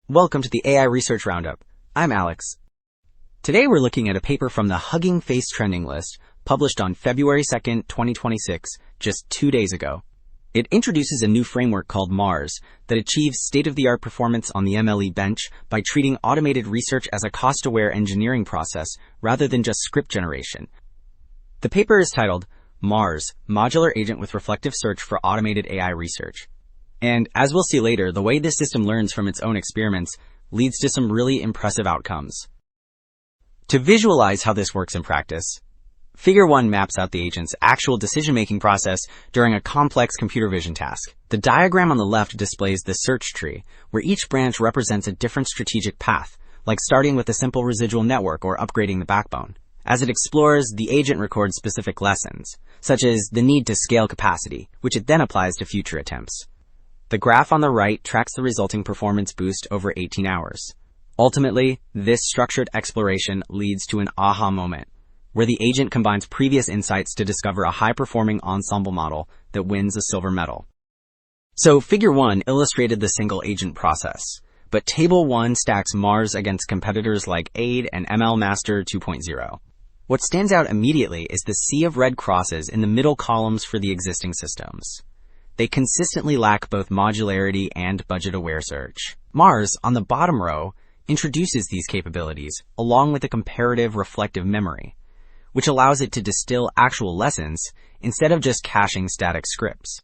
Welcome to the AI Research Roundup. I'm Alex. Today we're looking at a paper from the Hugging Face Trending List, published on February 2nd, 2026, just 2 days ago. It introduces a new framework called MARS that achieves state-of-the-art performance on the MLE bench by treating automated research as a cost-aware engineering process rather than just script generation. The paper is titled MARS, Modular Agent with Reflective Search for Automated AI Research. And as we'll see later, the way this system learns from its own experiments leads to some really impressive outcomes. To visualize how this works in practice, Figure 1 maps out the agent's actual decision-making process during a complex computer vision task. The diagram on the left displays the search tree, where each branch represents a different strategic path, like starting with a simple residual network or upgrading the backbone. As it explores, the agent records specific lessons, such as the need to scale capacity, which it then applies to future attempts. The graph on the right tracks the resulting performance boost over 18 hours. Ultimately, this structured exploration leads to an aha moment, where the agent combines previous insights to discover a high-performing ensemble model that wins a silver medal. So Figure 1 illustrated the single-agent process, but Table 1 stacks MARS against competitors like AID and ML Master 2.0. What stands out immediately is the sea of red crosses in the middle columns for the existing systems. They consistently lack both modularity and budget-aware search. MARS, on the bottom row, introduces these capabilities, along with a comparative reflective memory, which allows it to distill actual lessons instead of just caching static scripts.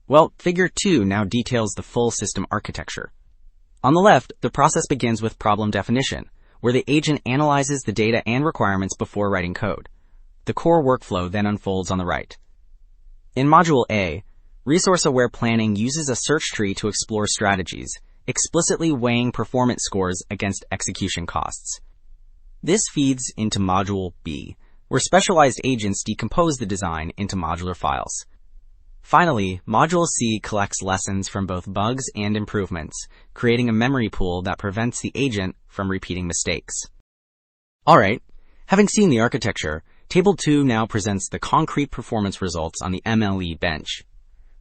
Well, Figure 2 now details the full system architecture. On the left, the process begins with problem definition, where the agent analyzes the data and requirements before writing code. The core workflow then unfolds on the right. In Module A, resource-aware planning uses a search tree to explore strategies, explicitly weighing performance scores against execution costs. This feeds into Module B, where specialized agents decompose the design into modular files. Finally, Module C collects lessons from both bugs and improvements, creating a memory pool that prevents the agent from repeating mistakes. Alright, having seen the architecture, Table 2 now presents the concrete performance results on the MLE bench.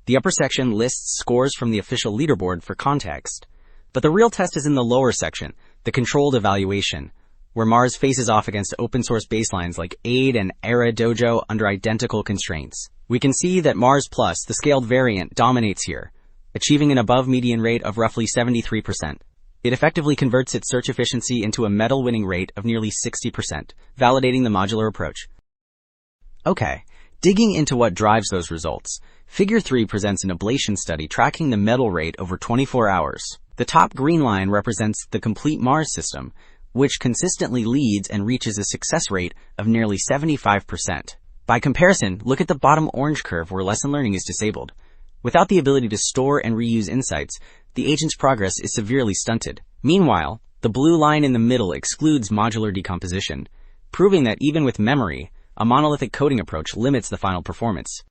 The upper section lists scores from the official leaderboard for context, but the real test is in the lower section, the controlled evaluation, where MARS faces off against open-source baselines like AID and Era Dojo under identical constraints. We can see that MARS Plus, the scaled variant, dominates here, achieving an above-median rate of roughly 73%. It effectively converts its search efficiency into a medal-winning rate of nearly 60%, validating the modular approach. Okay, digging into what drives those results, Figure 3 presents an ablation study tracking the medal rate over 24 hours. The top green line represents the complete MARS system, which consistently leads and reaches a success rate of nearly 75%. By comparison, look at the bottom orange curve where lesson learning is disabled. Without the ability to store and reuse insights, the agent's progress is severely stunted. Meanwhile, the blue line in the middle excludes modular decomposition, proving that even with memory, a monolithic coding approach limits the final performance.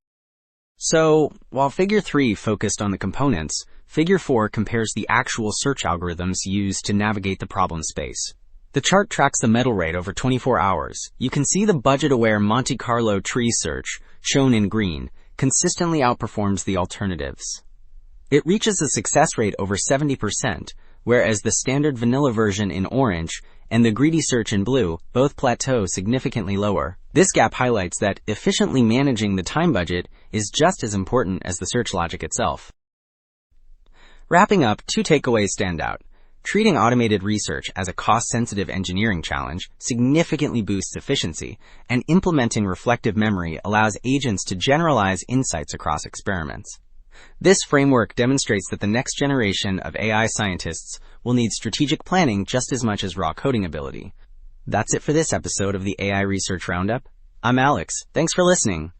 So, while Figure 3 focused on the components, Figure 4 compares the actual search algorithms used to navigate the problem space. The chart tracks the medal rate over 24 hours. You can see the budget-aware Monte Carlo tree search, shown in green, consistently outperforms the alternatives. It reaches a success rate over 70%, whereas the standard vanilla version in orange and the greedy search in blue both plateau significantly lower. This gap highlights that efficiently managing the time budget is just as important as the search logic itself. Wrapping up, 2 takeaways stand out. Treating automated research as a cost-sensitive engineering challenge significantly boosts efficiency, and implementing reflective memory allows agents to generalize insights across experiments. This framework demonstrates that the next generation of AI scientists will need strategic planning just as much as raw coding ability. That's it for this episode of the AI Research Roundup. I'm Alex. Thanks for listening.